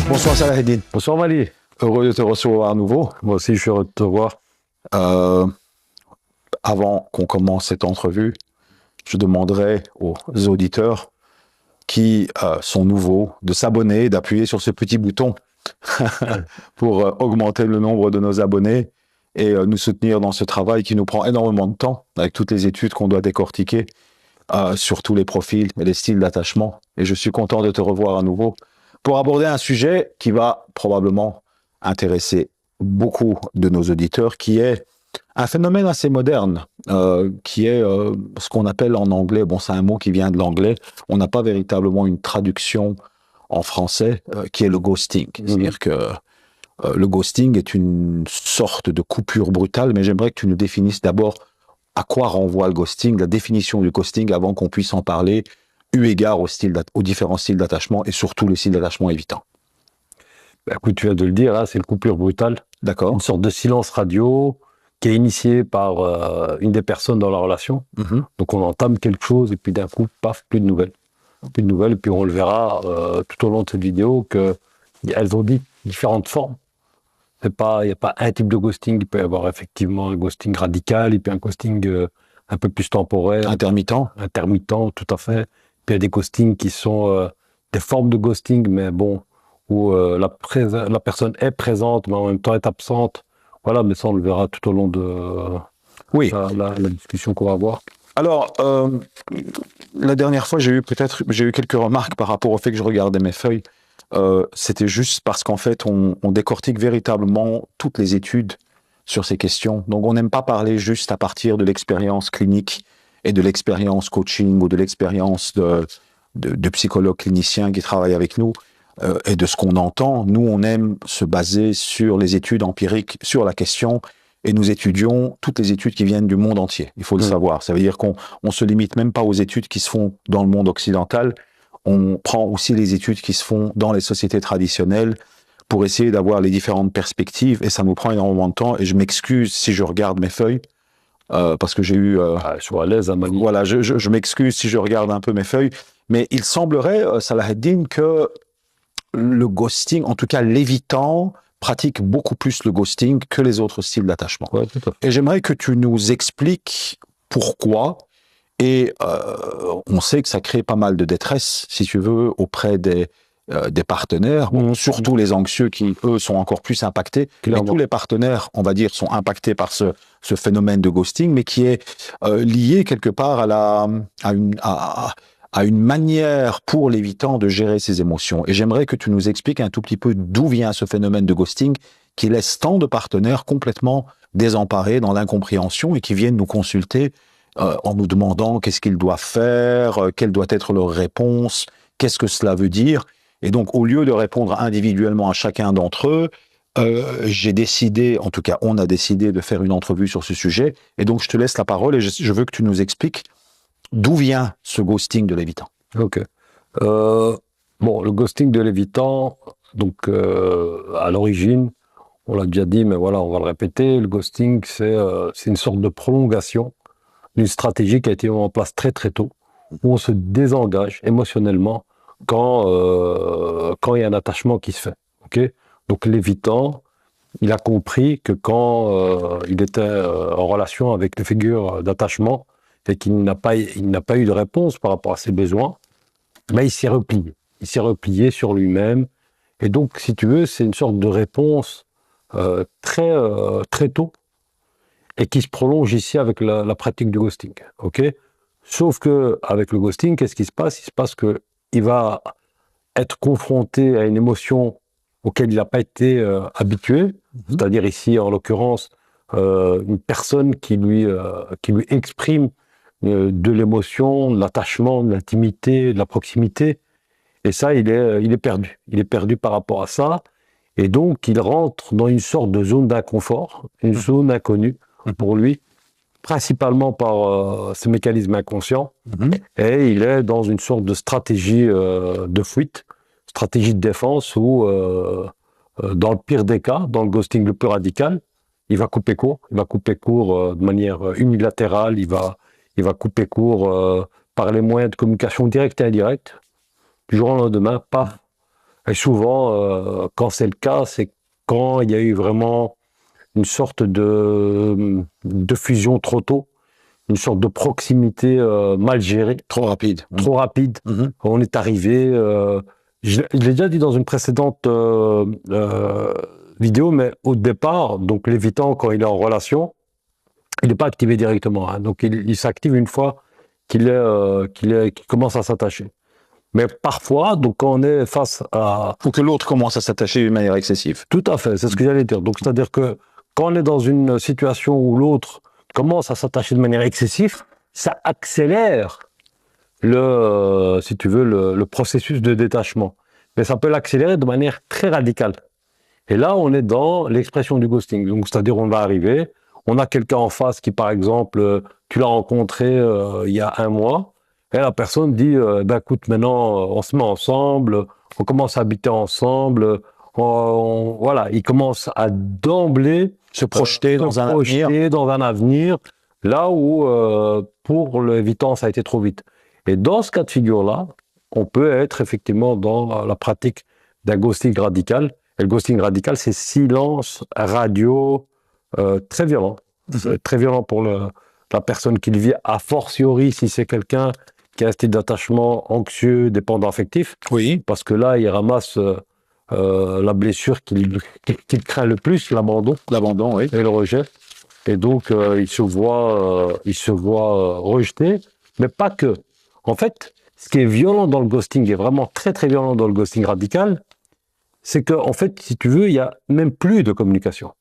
Bonsoir Salahedine. Bonsoir Mali. Heureux de te recevoir à nouveau. Moi aussi, je suis heureux de te voir. Avant qu'on commence cette entrevue, je demanderai aux auditeurs qui sont nouveaux de s'abonner, d'appuyer sur ce petit bouton pour augmenter le nombre de nos abonnés et nous soutenir dans ce travail qui nous prend énormément de temps avec toutes les études qu'on doit décortiquer sur tous les profils et les styles d'attachement. Et je suis content de te revoir à nouveau pour aborder un sujet qui va probablement intéresser beaucoup de nos auditeurs, qui est un phénomène assez moderne, qui est ce qu'on appelle en anglais, bon c'est un mot qui vient de l'anglais, on n'a pas véritablement une traduction en français, qui est le ghosting. C'est-à-dire que le ghosting est une sorte de coupure brutale, mais j'aimerais que tu nous définisses d'abord à quoi renvoie le ghosting, la définition du ghosting, avant qu'on puisse en parler, eu égard aux différents styles d'attachement et surtout le style d'attachement évitant. Bah, écoute, tu viens de le dire, hein, c'est une coupure brutale. D'accord. Une sorte de silence radio qui est initié par une des personnes dans la relation. Donc on entame quelque chose et puis d'un coup, paf, plus de nouvelles. Plus de nouvelles, et puis on le verra tout au long de cette vidéo qu'elles ont dit différentes formes. Il n'y a pas un type de ghosting, il peut y avoir effectivement un ghosting radical, et puis un ghosting un peu plus temporaire. Intermittent, tout à fait. Puis il y a des ghostings qui sont des formes de ghosting, mais bon, où la personne est présente, mais en même temps est absente. Voilà, mais ça, on le verra tout au long de la discussion qu'on va avoir. Alors, la dernière fois, j'ai eu quelques remarques par rapport au fait que je regardais mes feuilles. C'était juste parce qu'en fait, on décortique véritablement toutes les études sur ces questions. Donc, on n'aime pas parler juste à partir de l'expérience clinique et de l'expérience coaching ou de l'expérience de psychologues cliniciens qui travaillent avec nous et de ce qu'on entend. Nous, on aime se baser sur les études empiriques, sur la question, et nous étudions toutes les études qui viennent du monde entier. Il faut le savoir. Ça veut dire qu'on se limite même pas aux études qui se font dans le monde occidental. On prend aussi les études qui se font dans les sociétés traditionnelles pour essayer d'avoir les différentes perspectives, et ça nous prend énormément de temps, et je m'excuse si je regarde mes feuilles, parce que j'ai eu... je suis à l'aise, Mali. Voilà, je m'excuse si je regarde un peu mes feuilles, mais il semblerait, Salahedine, que le ghosting, en tout cas l'évitant, pratique beaucoup plus le ghosting que les autres styles d'attachement. Ouais, tout à fait. Et j'aimerais que tu nous expliques pourquoi. Et on sait que ça crée pas mal de détresse, si tu veux, auprès des partenaires, surtout les anxieux qui, eux, sont encore plus impactés. Mais tous les partenaires, on va dire, sont impactés par ce phénomène de ghosting, mais qui est lié quelque part à une manière pour l'évitant de gérer ses émotions. Et j'aimerais que tu nous expliques un tout petit peu d'où vient ce phénomène de ghosting qui laisse tant de partenaires complètement désemparés dans l'incompréhension et qui viennent nous consulter en nous demandant qu'est-ce qu'ils doivent faire, quelle doit être leur réponse, qu'est-ce que cela veut dire. Et donc, au lieu de répondre individuellement à chacun d'entre eux, j'ai décidé, en tout cas, on a décidé de faire une entrevue sur ce sujet. Et donc, je te laisse la parole et je veux que tu nous expliques d'où vient ce ghosting de l'évitant. Ok. Bon, le ghosting de l'évitant, donc à l'origine, on l'a déjà dit, mais voilà, on va le répéter, le ghosting, c'est une sorte de prolongation d'une stratégie qui a été mise en place très très tôt, où on se désengage émotionnellement quand il y a un attachement qui se fait. Okay, donc l'évitant, il a compris que quand il était en relation avec une figure d'attachement et qu'il n'a pas eu de réponse par rapport à ses besoins, ben il s'est replié. Il s'est replié sur lui-même. Et donc, si tu veux, c'est une sorte de réponse très tôt, et qui se prolonge ici avec la pratique du ghosting. Okay, sauf qu'avec le ghosting, qu'est-ce qui se passe? Il se passe qu'il va être confronté à une émotion auquel il n'a pas été habitué, c'est-à-dire ici, en l'occurrence, une personne qui lui exprime de l'émotion, de l'attachement, de l'intimité, de la proximité. Et ça, il est perdu. Il est perdu par rapport à ça. Et donc, il rentre dans une sorte de zone d'inconfort, une zone inconnue pour lui, principalement par ce mécanisme inconscient. Et il est dans une sorte de stratégie de fuite, stratégie de défense où, dans le pire des cas, dans le ghosting le plus radical, il va couper court. Il va couper court de manière unilatérale. Il va couper court par les moyens de communication directe et indirecte. Du jour au lendemain, paf, Et souvent, quand c'est le cas, c'est quand il y a eu vraiment une sorte de fusion trop tôt, une sorte de proximité mal gérée, Trop rapide. trop rapide. Mhm. On est arrivé, je l'ai déjà dit dans une précédente vidéo, mais au départ, donc l'évitant, quand il est en relation, il n'est pas activé directement, hein. Donc il s'active une fois qu'il commence à s'attacher. Mais parfois, donc quand on est face à... Ou que l'autre commence à s'attacher d'une manière excessive. Tout à fait, c'est ce que j'allais dire. Donc c'est-à-dire que quand on est dans une situation où l'autre commence à s'attacher de manière excessive, ça accélère si tu veux, le processus de détachement. Mais ça peut l'accélérer de manière très radicale. Et là, on est dans l'expression du ghosting. Donc, c'est-à-dire, on va arriver, on a quelqu'un en face qui, par exemple, tu l'as rencontré il y a un mois, et la personne dit, ben, écoute, maintenant, on se met ensemble, on commence à habiter ensemble, voilà, il commence à d'emblée Se projeter dans un avenir. dans un avenir, là où, pour l'évitant, ça a été trop vite. Et dans ce cas de figure-là, on peut être effectivement dans la pratique d'un ghosting radical. Et le ghosting radical, c'est silence radio très violent. C'est très violent pour la personne qui le vit, a fortiori si c'est quelqu'un qui a un style d'attachement anxieux, dépendant affectif, Oui. parce que là, il ramasse la blessure qu'il craint le plus, l'abandon L'abandon, oui. et le rejet. Et donc, il se voit rejeté, mais pas que. En fait, ce qui est violent dans le ghosting, est vraiment très très violent dans le ghosting radical, c'est que, en fait, si tu veux, il y a même plus de communication.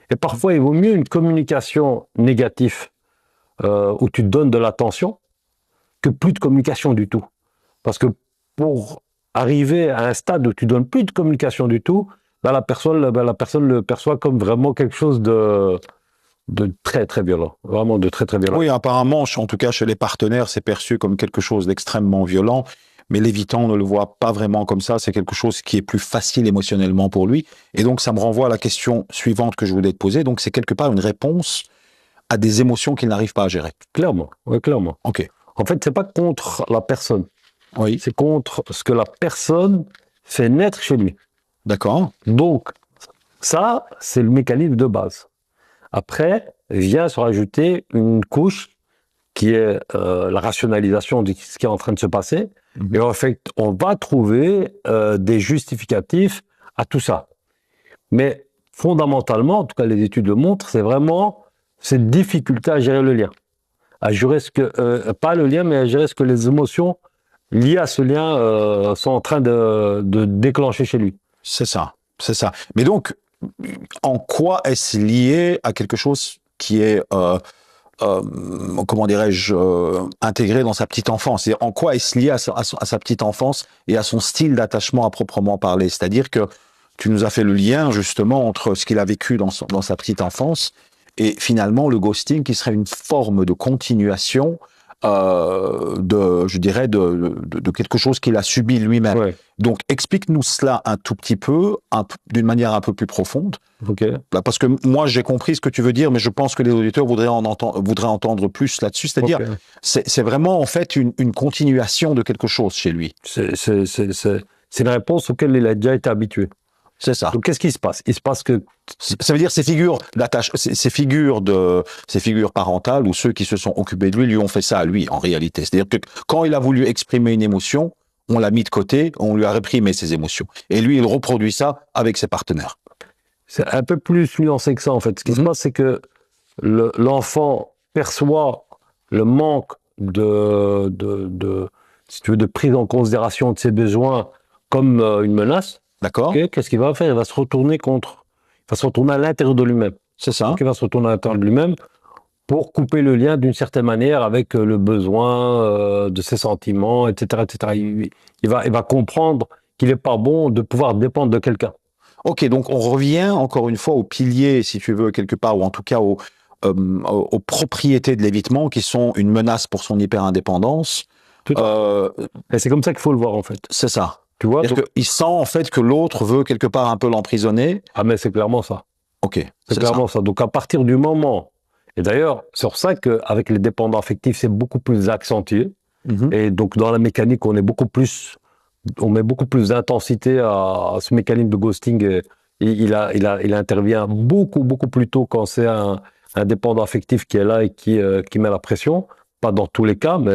Et parfois, il vaut mieux une communication négative où tu donnes de l'attention que plus de communication du tout. Parce que pour arriver à un stade où tu donnes plus de communication du tout, là, la personne le perçoit comme vraiment quelque chose de très très violent, vraiment de très très violent. Oui, apparemment, en tout cas chez les partenaires, c'est perçu comme quelque chose d'extrêmement violent, mais l'évitant ne le voit pas vraiment comme ça, c'est quelque chose qui est plus facile émotionnellement pour lui. Et donc, ça me renvoie à la question suivante que je voulais te poser. Donc, c'est quelque part une réponse à des émotions qu'il n'arrive pas à gérer. Clairement, oui, clairement. Ok. En fait, c'est pas contre la personne, Oui, c'est contre ce que la personne fait naître chez lui. d'accord. Donc, ça, c'est le mécanisme de base. Après, vient se rajouter une couche qui est la rationalisation de ce qui est en train de se passer. Mhm. Et en fait, on va trouver des justificatifs à tout ça. Mais fondamentalement, en tout cas les études le montrent, c'est vraiment cette difficulté à gérer le lien. À gérer pas le lien, mais à gérer ce que les émotions liées à ce lien sont en train de déclencher chez lui. C'est ça, c'est ça. Mais donc, en quoi est-ce lié à quelque chose qui est, comment dirais-je, intégré dans sa petite enfance? Et en quoi est-ce lié à sa petite enfance et à son style d'attachement à proprement parler? C'est-à-dire que tu nous as fait le lien justement entre ce qu'il a vécu dans sa petite enfance et finalement le ghosting qui serait une forme de continuation je dirais, de quelque chose qu'il a subi lui-même. Ouais. Donc, explique-nous cela un tout petit peu, d'une manière un peu plus profonde. Ok. Parce que moi, j'ai compris ce que tu veux dire, mais je pense que les auditeurs voudraient entendre plus là-dessus. C'est-à-dire, Ok. c'est vraiment en fait une continuation de quelque chose chez lui. C'est une réponse auquel il a déjà été habitué. C'est ça. Donc, qu'est-ce qui se passe? Il se passe que... Ça veut dire ces figures parentales ou ceux qui se sont occupés de lui ont fait ça à lui, en réalité. C'est-à-dire que quand il a voulu exprimer une émotion, on l'a mis de côté, on lui a réprimé ses émotions. Et lui, il reproduit ça avec ses partenaires. C'est un peu plus nuancé que ça, en fait. Ce qui se passe, c'est que l'enfant perçoit le manque si tu veux, de prise en considération de ses besoins comme une menace. D'accord. Okay, qu'est-ce qu'il va faire? Il va se retourner à l'intérieur de lui-même. C'est ça. Donc, il va se retourner à l'intérieur de lui-même pour couper le lien d'une certaine manière avec le besoin de ses sentiments, etc., etc. Il va comprendre qu'il n'est pas bon de pouvoir dépendre de quelqu'un. Ok, donc on revient encore une fois aux piliers, si tu veux, quelque part, ou en tout cas aux propriétés de l'évitement qui sont une menace pour son hyper-indépendance. Et c'est comme ça qu'il faut le voir, en fait. C'est ça. Tu vois, donc, il sent en fait que l'autre veut quelque part un peu l'emprisonner. Ah, mais c'est clairement ça. Ok. C'est clairement ça. Donc, à partir du moment, et d'ailleurs, c'est pour ça qu'avec les dépendants affectifs, c'est beaucoup plus accentué. Et donc, dans la mécanique, on est beaucoup plus on met beaucoup plus d'intensité à ce mécanisme de ghosting. Il intervient beaucoup plus tôt quand c'est un dépendant affectif qui est là et qui met la pression. Pas dans tous les cas, mais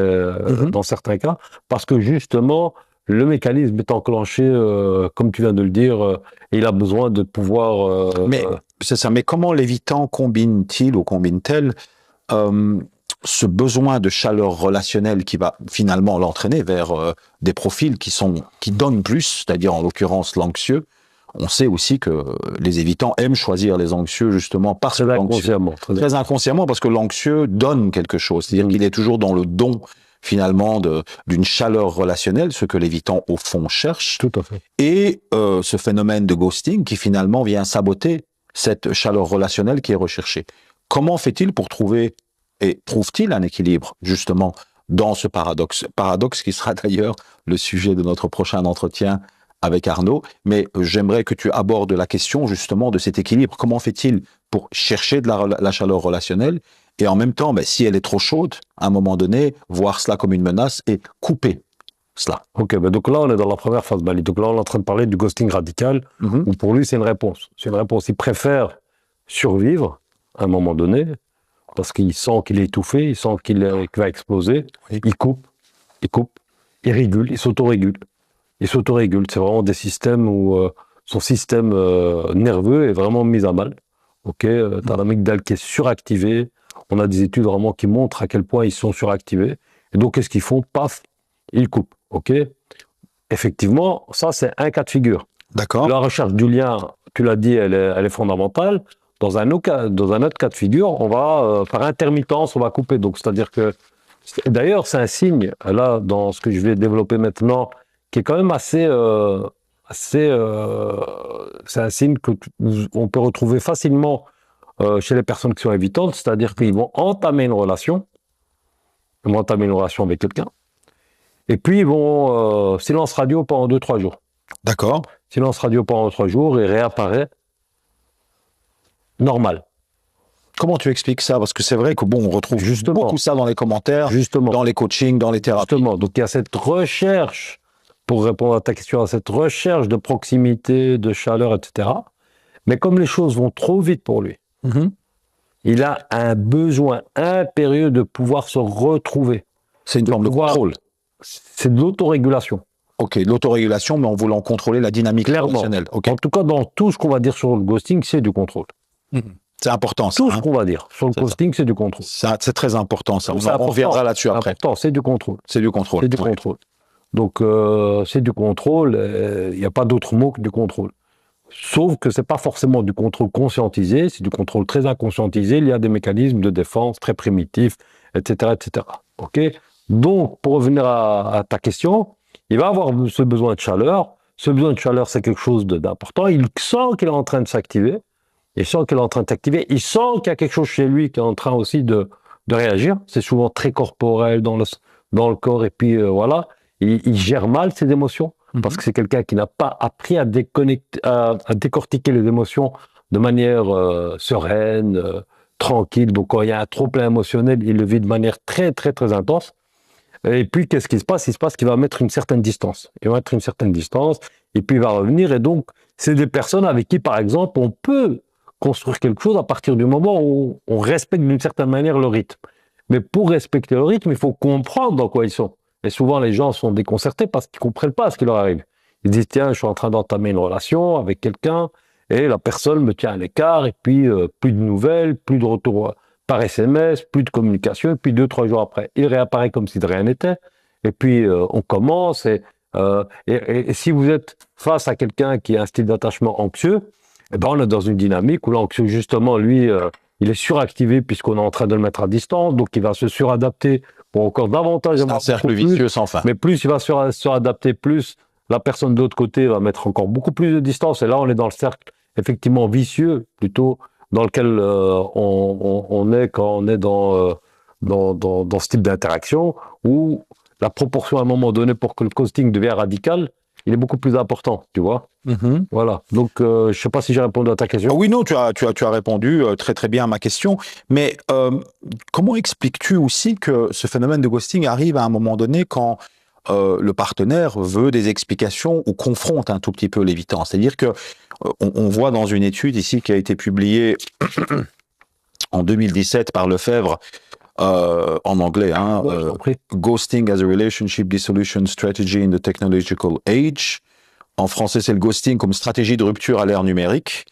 dans certains cas. Parce que justement, le mécanisme est enclenché, comme tu viens de le dire, et il a besoin de pouvoir... Mais c'est ça. Mais comment l'évitant combine-t-il ou combine-t-elle ce besoin de chaleur relationnelle qui va finalement l'entraîner vers des profils qui donnent plus, c'est-à-dire en l'occurrence l'anxieux. On sait aussi que les évitants aiment choisir les anxieux justement parce que très inconsciemment parce que l'anxieux donne quelque chose, c'est-à-dire qu'il est toujours dans le don finalement d'une chaleur relationnelle, ce que l'évitant au fond cherche. Tout à fait. Et ce phénomène de ghosting qui finalement vient saboter cette chaleur relationnelle qui est recherchée. Comment fait-il pour trouver et trouve-t-il un équilibre justement dans ce paradoxe? Paradoxe qui sera d'ailleurs le sujet de notre prochain entretien avec Arnaud, mais j'aimerais que tu abordes la question justement de cet équilibre. Comment fait-il pour chercher de la chaleur relationnelle et en même temps, si elle est trop chaude, à un moment donné, voir cela comme une menace et couper cela. Ok, donc là on est dans la première phase, Bali. Donc là on est en train de parler du ghosting radical, où pour lui c'est une réponse. C'est une réponse. Il préfère survivre à un moment donné, parce qu'il sent qu'il est étouffé, il sent qu'il va exploser. Oui. Il coupe, il régule, il s'autorégule. C'est vraiment des systèmes où son système nerveux est vraiment mis à mal. Ok, t'as l'amygdale qui est suractivée. On a des études vraiment qui montrent à quel point ils sont suractivés. Et donc, qu'est-ce qu'ils font? Paf, ils coupent. Ok. Effectivement, ça, c'est un cas de figure. D'accord. La recherche du lien, tu l'as dit, elle est fondamentale. Dans un autre cas de figure, on va, par intermittence, on va couper. Donc, c'est-à-dire que, d'ailleurs, c'est un signe, là, dans ce que je vais développer maintenant, qui est quand même c'est un signe qu'on peut retrouver facilement chez les personnes qui sont évitantes, c'est-à-dire qu'ils vont entamer une relation, avec quelqu'un, et puis ils vont silence radio pendant 2-3 jours. D'accord. Silence radio pendant 3 jours et réapparaît normal. Comment tu expliques ça? Parce que c'est vrai que on retrouve beaucoup ça dans les commentaires, dans les coachings, dans les thérapies. Justement, donc il y a cette recherche, pour répondre à ta question, à cette recherche de proximité, de chaleur, etc. Mais comme les choses vont trop vite pour lui, il a un besoin impérieux de pouvoir se retrouver. C'est une forme de contrôle. C'est de l'autorégulation. Ok, l'autorégulation, mais en voulant contrôler la dynamique relationnelle. Okay. En tout cas, dans tout ce qu'on va dire sur le ghosting, c'est du contrôle. C'est important, ça. Tout ce qu'on va dire sur le ghosting, c'est du contrôle. C'est très important, ça. On reviendra là-dessus après. Important, c'est du contrôle. C'est du contrôle. C'est du contrôle. Donc, c'est du contrôle. Il n'y a pas d'autre mot que du contrôle. Sauf que c'est pas forcément du contrôle conscientisé, c'est du contrôle très inconscientisé. Il y a des mécanismes de défense très primitifs, etc., etc. Ok. Donc, pour revenir à ta question, il va avoir ce besoin de chaleur. Ce besoin de chaleur, c'est quelque chose d'important. Il sent qu'il est en train de s'activer. Il sent qu'il est en train de s'activer. Il sent qu'il y a quelque chose chez lui qui est en train aussi de réagir. C'est souvent très corporel dans le corps. Et puis, voilà. Il gère mal ses émotions. Parce que c'est quelqu'un qui n'a pas appris à décortiquer les émotions de manière sereine, tranquille. Donc, quand il y a un trop-plein émotionnel, il le vit de manière très, très, très intense. Et puis, qu'est-ce qui se passe? Il se passe qu'il va mettre une certaine distance. Il va mettre une certaine distance, et puis il va revenir. Et donc, c'est des personnes avec qui, par exemple, on peut construire quelque chose à partir du moment où on respecte d'une certaine manière le rythme. Mais pour respecter le rythme, il faut comprendre dans quoi ils sont. Et souvent, les gens sont déconcertés parce qu'ils ne comprennent pas ce qui leur arrive. Ils disent, tiens, je suis en train d'entamer une relation avec quelqu'un, et la personne me tient à l'écart, et puis plus de nouvelles, plus de retour par SMS, plus de communication, et puis 2-3 jours après, il réapparaît comme si de rien n'était, et puis on commence, et si vous êtes face à quelqu'un qui a un style d'attachement anxieux, eh ben on est dans une dynamique où l'anxieux, justement, lui, il est suractivé puisqu'on est en train de le mettre à distance, donc il va se suradapter pour encore davantage. C'est un cercle vicieux sans fin. Mais plus il va suradapter, plus la personne de l'autre côté va mettre encore beaucoup plus de distance, et là on est dans le cercle effectivement vicieux, plutôt, dans lequel on est quand on est dans ce type d'interaction, où la proportion à un moment donné pour que le ghosting devienne radical, il est beaucoup plus important, tu vois. Voilà. Donc, je ne sais pas si j'ai répondu à ta question. Oui, non, tu as répondu très très bien à ma question. Mais comment expliques-tu aussi que ce phénomène de ghosting arrive à un moment donné quand le partenaire veut des explications ou confronte un tout petit peu l'évitant. C'est-à-dire que on voit dans une étude ici qui a été publiée en 2017 par Lefebvre, en anglais, hein, Ghosting as a Relationship Dissolution Strategy in the Technological Age. En français, c'est le ghosting comme stratégie de rupture à l'ère numérique.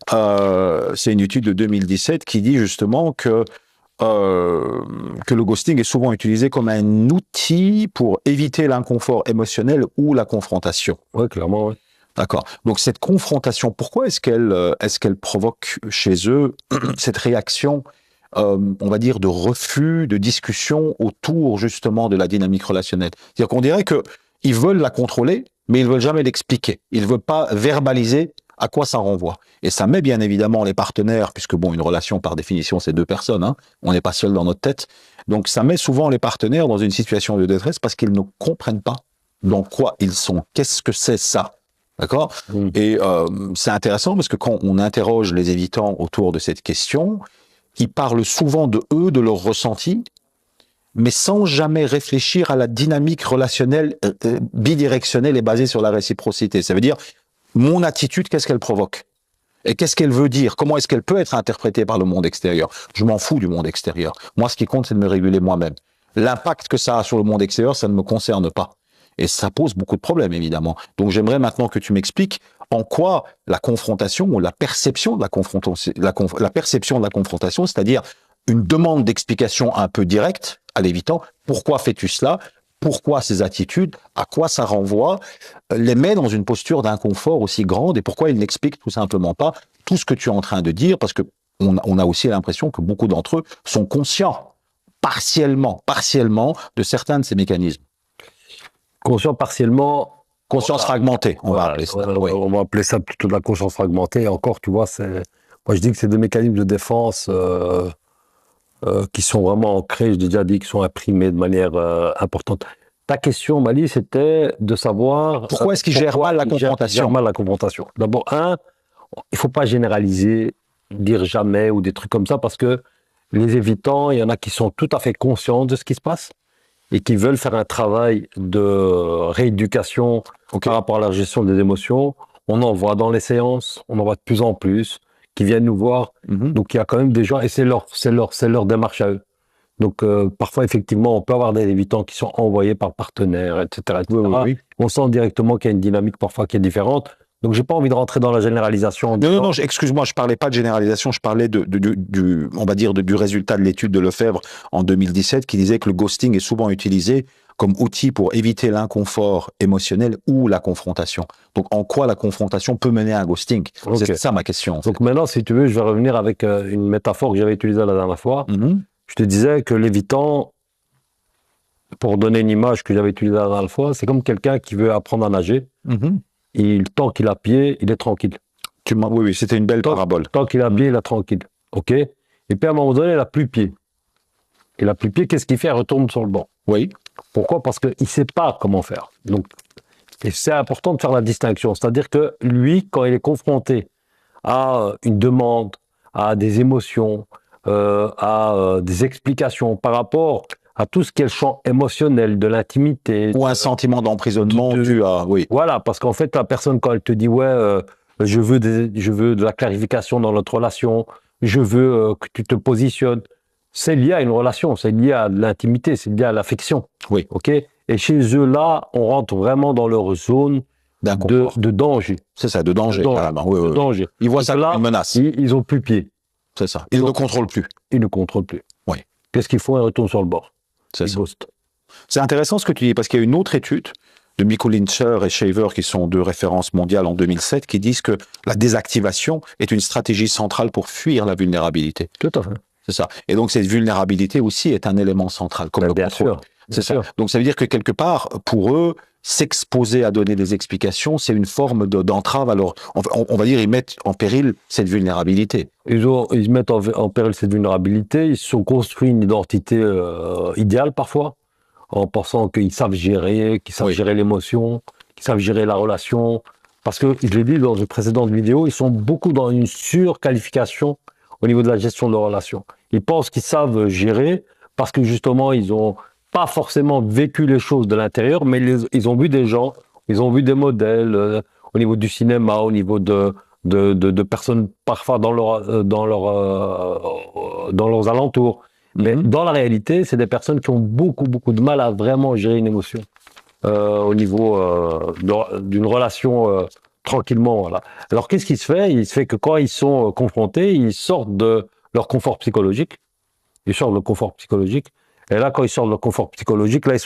C'est une étude de 2017 qui dit justement que le ghosting est souvent utilisé comme un outil pour éviter l'inconfort émotionnel ou la confrontation. Oui, clairement, oui. D'accord. Donc cette confrontation, pourquoi est-ce qu'elle provoque chez eux cette réaction, on va dire, de refus, de discussion autour justement de la dynamique relationnelle? C'est-à-dire qu'on dirait qu'ils veulent la contrôler, mais ils ne veulent jamais l'expliquer. Ils ne veulent pas verbaliser à quoi ça renvoie. Et ça met bien évidemment les partenaires, puisque bon, une relation par définition c'est deux personnes, hein, on n'est pas seul dans notre tête. Donc ça met souvent les partenaires dans une situation de détresse parce qu'ils ne comprennent pas dans quoi ils sont. Qu'est-ce que c'est ça? D'accord? Et c'est intéressant parce que quand on interroge les évitants autour de cette question, ils parlent souvent de eux, de leurs ressentis, mais sans jamais réfléchir à la dynamique relationnelle bidirectionnelle et basée sur la réciprocité. Ça veut dire, mon attitude, qu'est-ce qu'elle provoque? Et qu'est-ce qu'elle veut dire? Comment est-ce qu'elle peut être interprétée par le monde extérieur? Je m'en fous du monde extérieur. Moi, ce qui compte, c'est de me réguler moi-même. L'impact que ça a sur le monde extérieur, ça ne me concerne pas. Et ça pose beaucoup de problèmes, évidemment. Donc, j'aimerais maintenant que tu m'expliques en quoi la confrontation ou la perception de la confrontation, c'est-à-dire une demande d'explication un peu directe à l'évitant, pourquoi fais-tu cela? Pourquoi ces attitudes? À quoi ça renvoie? Les met dans une posture d'inconfort aussi grande et pourquoi ils n'expliquent tout simplement pas tout ce que tu es en train de dire, parce que on a aussi l'impression que beaucoup d'entre eux sont conscients, partiellement, de certains de ces mécanismes. Conscient partiellement. Conscience fragmentée, on va appeler ça. Oui. On va appeler ça plutôt de la conscience fragmentée. Et encore, tu vois, moi je dis que c'est des mécanismes de défense qui sont vraiment ancrés, je l'ai déjà dit, qui sont imprimés de manière importante. Ta question, Mali, c'était de savoir... Pourquoi est-ce qu'ils gèrent mal la confrontation? Gèrent mal la confrontation. D'abord, il ne faut pas généraliser, dire jamais ou des trucs comme ça, parce que les évitants, il y en a qui sont tout à fait conscients de ce qui se passe et qui veulent faire un travail de rééducation par rapport à la gestion des émotions. On en voit dans les séances, on en voit de plus en plus, qui viennent nous voir. Donc, il y a quand même des gens, et c'est leur démarche à eux. Donc, parfois, effectivement, on peut avoir des évitants qui sont envoyés par partenaires, etc. Oui. On sent directement qu'il y a une dynamique parfois qui est différente. Donc, j'ai pas envie de rentrer dans la généralisation. Non, excuse-moi, je parlais pas de généralisation, je parlais on va dire, du résultat de l'étude de Lefebvre en 2017 qui disait que le ghosting est souvent utilisé comme outil pour éviter l'inconfort émotionnel ou la confrontation. Donc, en quoi la confrontation peut mener à un ghosting? C'est ça ma question. Donc, maintenant, si tu veux, je vais revenir avec une métaphore que j'avais utilisée la dernière fois. Je te disais que l'évitant, pour donner une image que j'avais utilisée la dernière fois, c'est comme quelqu'un qui veut apprendre à nager. Tant qu'il a pied, il est tranquille. Oui, c'était une belle parabole. Tant qu'il a pied, il est tranquille. OK? Et puis, à un moment donné, il n'a plus pied. Il n'a plus pied, qu'est-ce qu'il fait? Il retourne sur le banc. Oui. Pourquoi? Parce qu'il ne sait pas comment faire. Donc, et c'est important de faire la distinction. C'est-à-dire que lui, quand il est confronté à une demande, à des émotions, à des explications par rapport à tout ce qui est le champ émotionnel, de l'intimité. Ou un sentiment d'emprisonnement dû à... Oui. Voilà, parce qu'en fait, la personne, quand elle te dit « Ouais, je veux de la clarification dans notre relation, je veux que tu te positionnes », c'est lié à une relation, c'est lié à l'intimité, c'est lié à l'affection. Oui. OK? Et chez eux, là, on rentre vraiment dans leur zone de danger. C'est ça, de danger, carrément. Oui, de danger. Ils voient ça comme une menace. Ils n'ont plus pied. C'est ça. Ils ne contrôlent plus. Ils ne contrôlent plus. Oui. Qu'est-ce qu'ils font? Ils retournent sur le bord. C'est ça. C'est intéressant ce que tu dis, parce qu'il y a une autre étude de Mikulincer et Shaver, qui sont deux références mondiales en 2007, qui disent que la désactivation est une stratégie centrale pour fuir la vulnérabilité. Tout à fait. C'est ça. Et donc, cette vulnérabilité aussi est un élément central, comme le contrôle. C'est ça. Donc, ça veut dire que quelque part, pour eux, s'exposer à donner des explications, c'est une forme d'entrave. Alors, on va dire, ils mettent en péril cette vulnérabilité. Ils mettent en péril cette vulnérabilité. Ils se sont construits une identité idéale parfois, en pensant qu'ils savent gérer, qu'ils savent gérer l'émotion, qu'ils savent gérer la relation. Parce que, je l'ai dit dans une précédente vidéo, ils sont beaucoup dans une surqualification au niveau de la gestion de leurs relations. Ils pensent qu'ils savent gérer parce que justement, ils ont pas forcément vécu les choses de l'intérieur, mais ils ont vu des gens, ils ont vu des modèles au niveau du cinéma, au niveau de personnes parfois dans leurs alentours. Mais dans la réalité, c'est des personnes qui ont beaucoup de mal à vraiment gérer une émotion au niveau d'une relation tranquillement. Voilà. Alors qu'est-ce qui se fait? Il se fait que quand ils sont confrontés, ils sortent de leur confort psychologique. Ils sortent de leur confort psychologique. Et là, quand ils sortent de leur confort psychologique, là, ils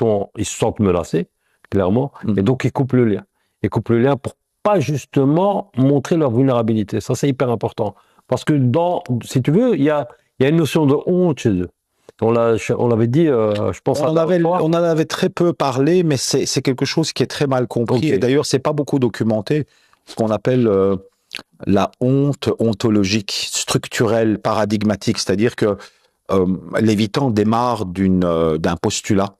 se sentent menacés, clairement. Et donc, ils coupent le lien. Ils coupent le lien pour pas justement montrer leur vulnérabilité. Ça, c'est hyper important. Parce que si tu veux, il y a une notion de honte chez eux. On l'avait dit, je pense. On en avait très peu parlé, mais c'est quelque chose qui est très mal compris. Okay. Et d'ailleurs, c'est pas beaucoup documenté. Ce qu'on appelle la honte ontologique, structurelle, paradigmatique. C'est-à-dire que Lévitan démarre d'un postulat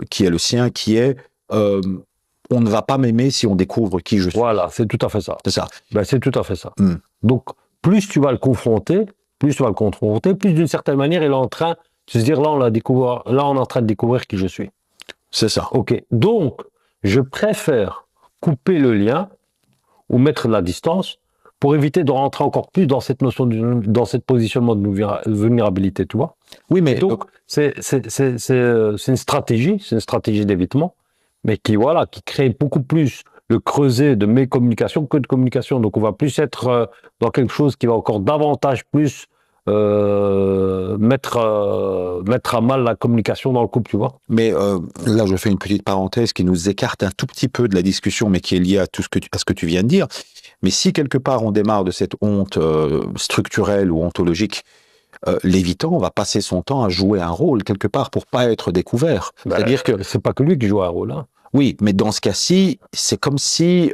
qui est le sien, qui est on ne va pas m'aimer si on découvre qui je suis. Voilà, c'est tout à fait ça. C'est ça. Ben, c'est tout à fait ça. Donc, plus tu vas le confronter, plus d'une certaine manière, il est en train de se dire, là, on est en train de découvrir qui je suis. C'est ça. OK. Donc, je préfère couper le lien ou mettre de la distance pour éviter de rentrer encore plus dans cette notion, dans cette positionnement de vulnérabilité, tu vois. Oui, mais donc, c'est une stratégie d'évitement, mais qui crée beaucoup plus le creuset de mes communications que de communication. Donc, on va plus être dans quelque chose qui va encore davantage plus mettre à mal la communication dans le couple, tu vois. Mais là, je fais une petite parenthèse qui nous écarte un tout petit peu de la discussion, mais qui est liée à ce que tu viens de dire. Mais si quelque part on démarre de cette honte structurelle ou ontologique, Lévitan va passer son temps à jouer un rôle quelque part pour pas être découvert. Ben, c'est-à-dire que c'est pas que lui qui joue un rôle, hein. Oui, mais dans ce cas-ci, c'est comme si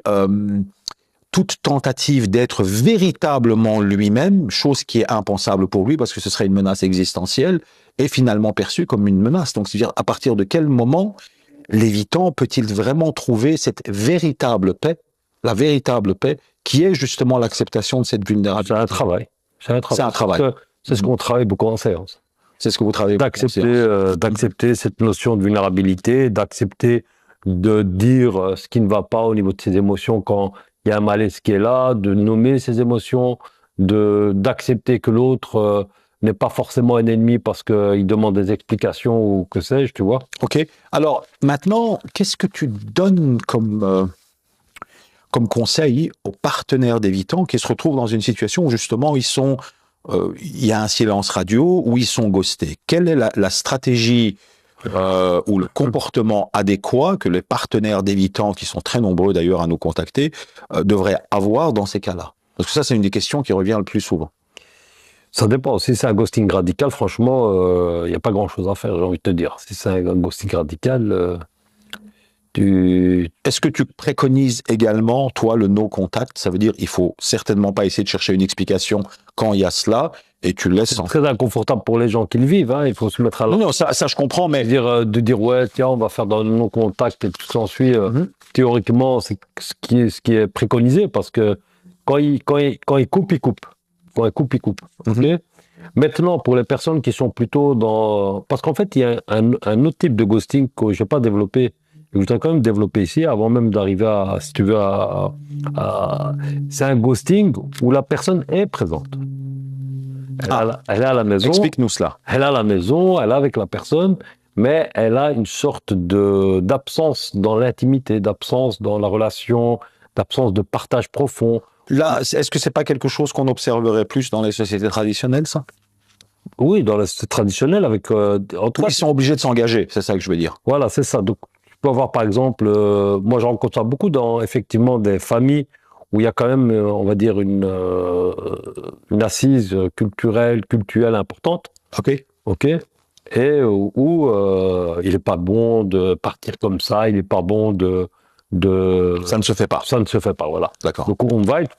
toute tentative d'être véritablement lui-même, chose qui est impensable pour lui parce que ce serait une menace existentielle, est finalement perçue comme une menace. Donc, c'est-à-dire à partir de quel moment Lévitan peut-il vraiment trouver cette véritable paix, la véritable paix, qui est justement l'acceptation de cette vulnérabilité? C'est un travail. C'est un travail. C'est ce qu'on travaille beaucoup en séance. C'est ce que vous travaillez beaucoup en séance. D'accepter cette notion de vulnérabilité, d'accepter de dire ce qui ne va pas au niveau de ses émotions quand il y a un malaise qui est là, de nommer ses émotions, d'accepter que l'autre n'est pas forcément un ennemi parce qu'il demande des explications ou que sais-je, tu vois. Ok. Alors maintenant, qu'est-ce que tu donnes comme conseil aux partenaires d'Évitant qui se retrouvent dans une situation où justement il y a un silence radio, où ils sont ghostés? Quelle est la stratégie ou le comportement adéquat que les partenaires d'Évitant, qui sont très nombreux d'ailleurs à nous contacter, devraient avoir dans ces cas-là? Parce que ça, c'est une des questions qui revient le plus souvent. Ça dépend. Si c'est un ghosting radical, franchement, il n'y a pas grand-chose à faire, j'ai envie de te dire. Si c'est un ghosting radical, Est-ce que tu préconises également, toi, le no-contact? Ça veut dire il faut certainement pas essayer de chercher une explication quand il y a cela, et tu laisses... C'est très inconfortable pour les gens qui le vivent, hein. Il faut se mettre à Non, ça je comprends, mais... De dire ouais, tiens, on va faire dans le non-contact et tout s'ensuit. Théoriquement, c'est ce qui est préconisé, parce que quand il coupe, il coupe. Quand il coupe, il coupe. Okay. Maintenant, pour les personnes qui sont plutôt dans... Parce qu'en fait, il y a un autre type de ghosting que je n'ai pas développé, et que je voudrais quand même développer ici, avant même d'arriver à, si tu veux, c'est un ghosting où la personne est présente. Elle est à la maison. Explique-nous cela. Elle est à la maison, elle est avec la personne, mais elle a une sorte d'absence dans l'intimité, d'absence dans la relation, d'absence de partage profond. Là, est-ce que c'est pas quelque chose qu'on observerait plus dans les sociétés traditionnelles, ça? Oui, dans les sociétés traditionnelles, avec... ils sont obligés de s'engager, c'est ça que je veux dire. Voilà, c'est ça. Donc, tu peux avoir, par exemple, moi, je rencontre ça beaucoup dans, effectivement, des familles où il y a quand même, on va dire, une assise culturelle importante. OK. Et où il n'est pas bon de partir comme ça, il n'est pas bon de... Ça ne se fait pas. Ça ne se fait pas, voilà. D'accord. Donc, on va être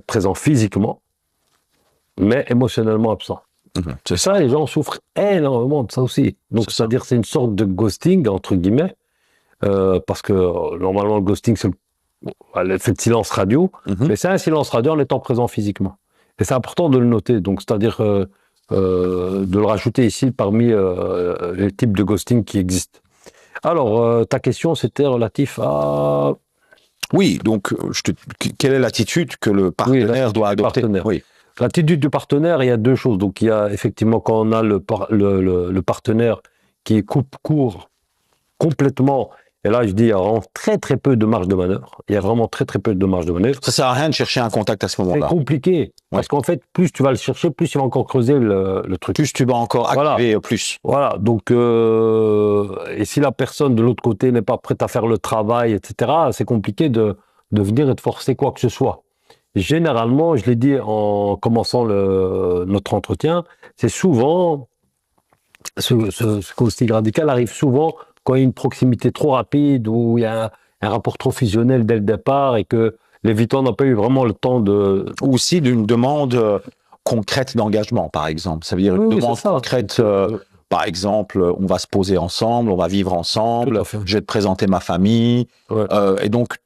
présent physiquement, mais émotionnellement absent. C'est ça, les gens souffrent énormément de ça aussi. Donc, c'est-à-dire, c'est une sorte de ghosting, entre guillemets, parce que normalement, le ghosting, c'est l'effet de silence radio, mais c'est un silence radio en étant présent physiquement. Et c'est important de le noter. Donc, c'est-à-dire, de le rajouter ici parmi les types de ghosting qui existent. Alors, ta question, c'était relatif à... Oui, donc, quelle est l'attitude que le partenaire doit adopter? Oui. L'attitude du partenaire, il y a deux choses. Donc, il y a effectivement quand on a le partenaire qui coupe court complètement, et là, je dis, il y a vraiment très, très peu de marge de manœuvre. Il y a vraiment très, très peu de marge de manœuvre. Ça sert à rien de chercher un contact à ce moment-là. C'est compliqué, parce qu'en fait, plus tu vas le chercher, plus il va encore creuser le truc. Plus tu vas encore activer plus. Voilà, donc, et si la personne de l'autre côté n'est pas prête à faire le travail, etc., c'est compliqué de venir et de forcer quoi que ce soit. Généralement, je l'ai dit en commençant notre entretien, c'est souvent, ce ghosting radical arrive souvent quand il y a une proximité trop rapide, où il y a un rapport trop fusionnel dès le départ et que l'évitant n'a pas eu vraiment le temps de... Ou aussi d'une demande concrète d'engagement, par exemple. Ça veut dire une demande concrète, par exemple, on va se poser ensemble, on va vivre ensemble, je vais te présenter ma famille, et donc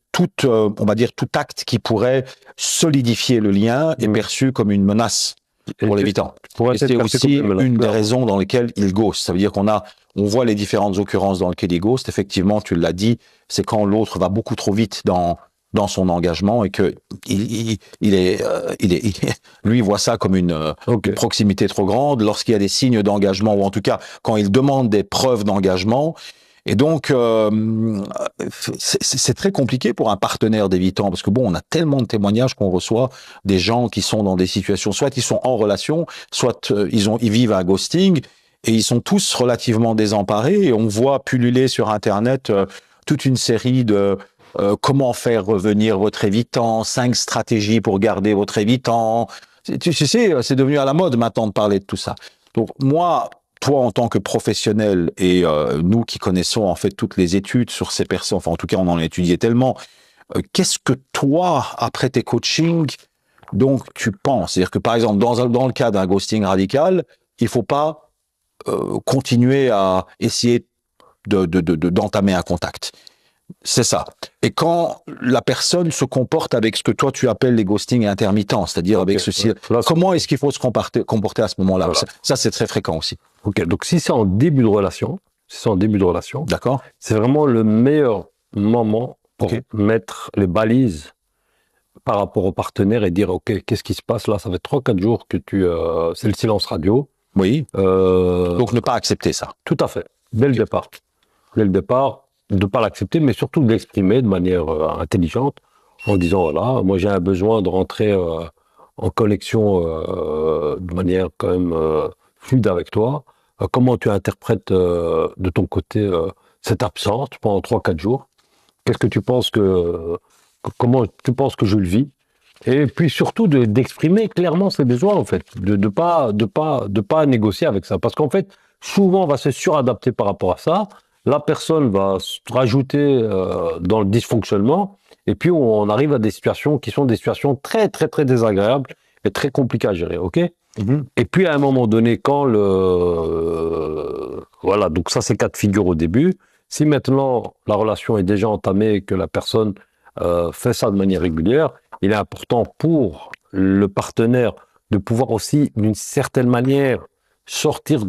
on va dire tout acte qui pourrait solidifier le lien est perçu comme une menace pour l'évitant. Et c'est aussi une des raisons dans lesquelles il ghost. Ça veut dire on voit les différentes occurrences dans lesquelles il ghost. Effectivement, tu l'as dit, c'est quand l'autre va beaucoup trop vite dans son engagement et que lui voit ça comme une proximité trop grande. Lorsqu'il y a des signes d'engagement, ou en tout cas quand il demande des preuves d'engagement. Et donc, c'est très compliqué pour un partenaire d'évitant, parce que bon, on a tellement de témoignages qu'on reçoit des gens qui sont dans des situations, soit ils sont en relation, soit ils vivent un ghosting, et ils sont tous relativement désemparés, et on voit pulluler sur Internet toute une série de comment faire revenir votre évitant, 5 stratégies pour garder votre évitant. Tu sais, c'est devenu à la mode maintenant de parler de tout ça. Donc moi, toi, en tant que professionnel, et nous qui connaissons en fait toutes les études sur ces personnes, enfin en tout cas on en a étudié tellement, qu'est-ce que toi, après tes coachings, donc tu penses? C'est-à-dire que par exemple, dans le cas d'un ghosting radical, il faut pas continuer à essayer d'entamer un contact. C'est ça. Et quand la personne se comporte avec ce que toi tu appelles les ghostings intermittents, c'est-à-dire avec ceci, comment est-ce qu'il faut se comporter à ce moment-là? Voilà. Ça, c'est très fréquent aussi. Ok, donc si c'est en début de relation, d'accord, c'est vraiment le meilleur moment pour mettre les balises par rapport au partenaire et dire ok, qu'est-ce qui se passe là? Ça fait 3-4 jours que c'est le silence radio. Oui. Donc ne pas accepter ça. Tout à fait. Dès le départ. Dès le départ, de ne pas l'accepter, mais surtout de l'exprimer de manière intelligente, en disant voilà, moi j'ai un besoin de rentrer en connexion de manière quand même fluide avec toi. Comment tu interprètes de ton côté cette absence pendant 3-4 jours? Qu'est-ce que tu penses comment tu penses que je le vis? Et puis surtout d'exprimer clairement ses besoins en fait, de pas négocier avec ça, parce qu'en fait souvent on va se suradapter par rapport à ça. La personne va se rajouter dans le dysfonctionnement, et puis on arrive à des situations qui sont des situations très très très désagréables et très compliquées à gérer, ok? Et puis à un moment donné, quand voilà, donc ça c'est cas de figure au début. Si maintenant la relation est déjà entamée et que la personne fait ça de manière régulière, il est important pour le partenaire de pouvoir aussi, d'une certaine manière, sortir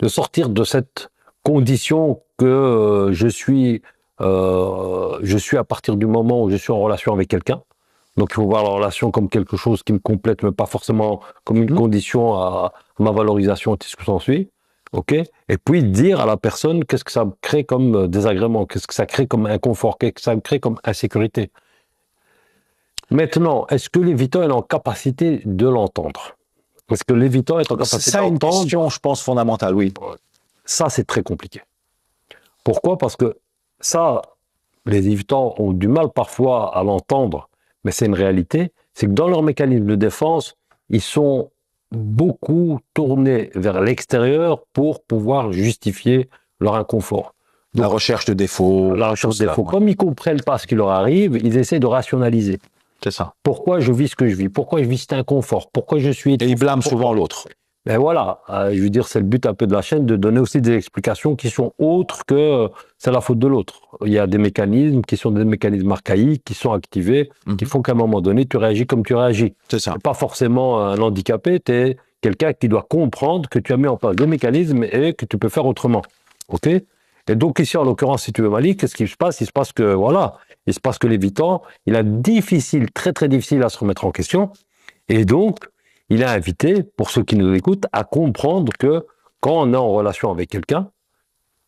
sortir de cette condition que je suis à partir du moment où je suis en relation avec quelqu'un. Donc il faut voir la relation comme quelque chose qui me complète, mais pas forcément comme une condition à ma valorisation et tout ce que s'ensuit. Ok. Et puis dire à la personne qu'est-ce que ça crée comme désagrément, qu'est-ce que ça crée comme inconfort, qu'est-ce que ça crée comme insécurité. Maintenant, est-ce que l'évitant est en capacité de l'entendre? Est-ce que l'évitant est en capacité d'entendre? C'est une question, je pense, fondamentale, oui. Ça, c'est très compliqué. Pourquoi? Parce que ça, les évitants ont du mal parfois à l'entendre, mais c'est une réalité. C'est que dans leur mécanisme de défense, ils sont beaucoup tournés vers l'extérieur pour pouvoir justifier leur inconfort. Donc, la recherche de défauts. La recherche de défauts. Comme ils ne comprennent pas ce qui leur arrive, ils essaient de rationaliser. C'est ça. Pourquoi je vis ce que je vis? Pourquoi je vis cet inconfort? Pourquoi je suis... Et ils blâment souvent l'autre. Ben voilà, je veux dire, c'est le but un peu de la chaîne, de donner aussi des explications qui sont autres que c'est la faute de l'autre. Il y a des mécanismes qui sont des mécanismes archaïques, qui sont activés, qui font qu'à un moment donné, tu réagis comme tu réagis. C'est ça. Tu n'es pas forcément un handicapé, tu es quelqu'un qui doit comprendre que tu as mis en place des mécanismes et que tu peux faire autrement. OK? Et donc ici, en l'occurrence, si tu veux, Malik, qu'est-ce qui se passe? Il se passe que, voilà, il se passe que l'évitant, il a difficile, très très difficile à se remettre en question. Et donc, il a invité, pour ceux qui nous écoutent, à comprendre que quand on est en relation avec quelqu'un,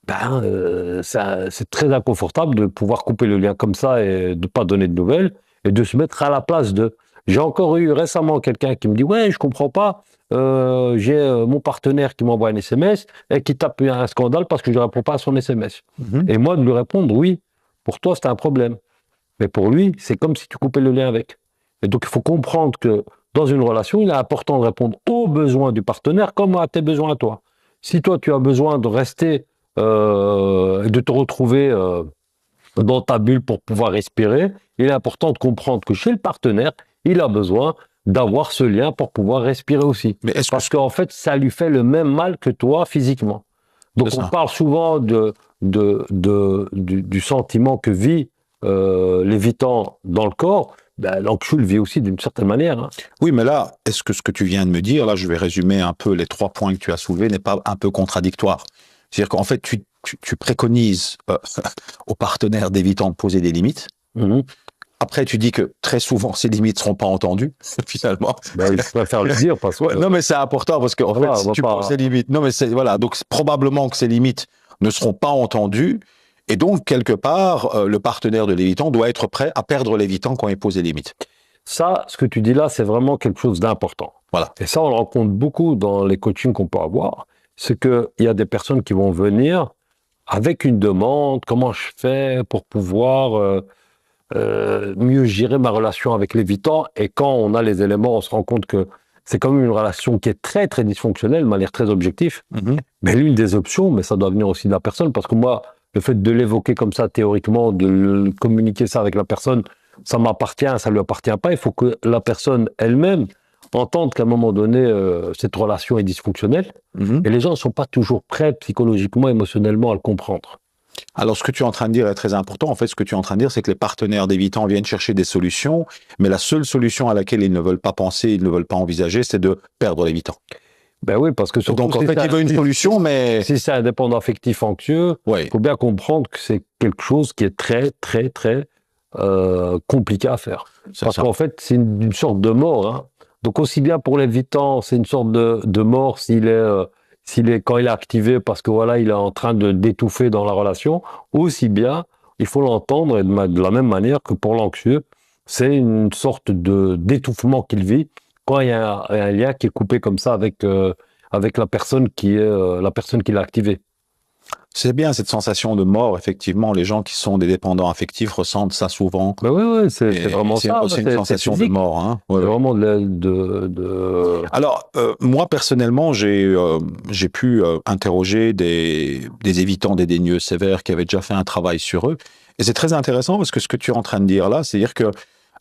c'est très inconfortable de pouvoir couper le lien comme ça et de ne pas donner de nouvelles et de se mettre à la place de. J'ai encore eu récemment quelqu'un qui me dit ouais, je comprends pas, j'ai mon partenaire qui m'envoie un SMS et qui tape un scandale parce que je ne réponds pas à son SMS. Et moi de lui répondre oui, pour toi c'est un problème, mais pour lui c'est comme si tu coupais le lien avec. Et donc il faut comprendre que dans une relation, il est important de répondre aux besoins du partenaire comme à tes besoins à toi. Si toi tu as besoin de rester de te retrouver dans ta bulle pour pouvoir respirer, il est important de comprendre que chez le partenaire, il a besoin d'avoir ce lien pour pouvoir respirer aussi. Mais est-ce Parce qu'en fait, ça lui fait le même mal que toi physiquement. Donc on parle souvent du sentiment que vit l'évitant dans le corps. Ben, l'anxieux le vit aussi d'une certaine manière. Hein. Oui, mais là, est-ce que ce que tu viens de me dire, là, je vais résumer un peu les 3 points que tu as soulevés, n'est pas un peu contradictoire? C'est-à-dire qu'en fait, tu préconises aux partenaires d'évitant de poser des limites. Après, tu dis que très souvent, ces limites ne seront pas entendues, finalement. Ben, il préfère le dire parce que... non, mais c'est important parce qu'en fait, si tu poses ces limites... Non, mais voilà, donc probablement que ces limites ne seront pas entendues. Et donc, quelque part, le partenaire de l'évitant doit être prêt à perdre l'évitant quand il pose des limites. Ça, ce que tu dis là, c'est vraiment quelque chose d'important. Voilà. Et ça, on le rencontre beaucoup dans les coachings qu'on peut avoir. C'est qu'il y a des personnes qui vont venir avec une demande, comment je fais pour pouvoir mieux gérer ma relation avec l'évitant. Et quand on a les éléments, on se rend compte que c'est quand même une relation qui est très, très dysfonctionnelle, de manière très objective. Mais l'une des options, mais ça doit venir aussi de la personne, parce que moi, le fait de l'évoquer comme ça théoriquement, de communiquer ça avec la personne, ça m'appartient, ça lui appartient pas. Il faut que la personne elle-même entende qu'à un moment donné, cette relation est dysfonctionnelle. Et les gens ne sont pas toujours prêts psychologiquement, émotionnellement à le comprendre. Alors, ce que tu es en train de dire est très important. En fait, ce que tu es en train de dire, c'est que les partenaires d'évitant viennent chercher des solutions, mais la seule solution à laquelle ils ne veulent pas penser, ils ne veulent pas envisager, c'est de perdre l'évitant. Ben oui, parce que surtout, donc, en fait, il veut une solution, mais... Si c'est un dépendant affectif anxieux, il faut bien comprendre que c'est quelque chose qui est très, très, très compliqué à faire. Parce qu'en fait, c'est une sorte de mort. Hein. Donc, aussi bien pour l'évitant, c'est une sorte de mort quand il est activé parce que voilà, il est en train d'étouffer dans la relation, aussi bien, il faut l'entendre de la même manière que pour l'anxieux, c'est une sorte d'étouffement qu'il vit quand il y a un lien qui est coupé comme ça avec la personne qui l'a activé. C'est bien cette sensation de mort, effectivement. Les gens qui sont des dépendants affectifs ressentent ça souvent. Ben oui, c'est vraiment ça. C'est une sensation de mort. Hein. C'est vraiment Alors, moi, personnellement, j'ai pu interroger des évitants des dénieux sévères qui avaient déjà fait un travail sur eux. Et c'est très intéressant parce que ce que tu es en train de dire là, c'est-à-dire que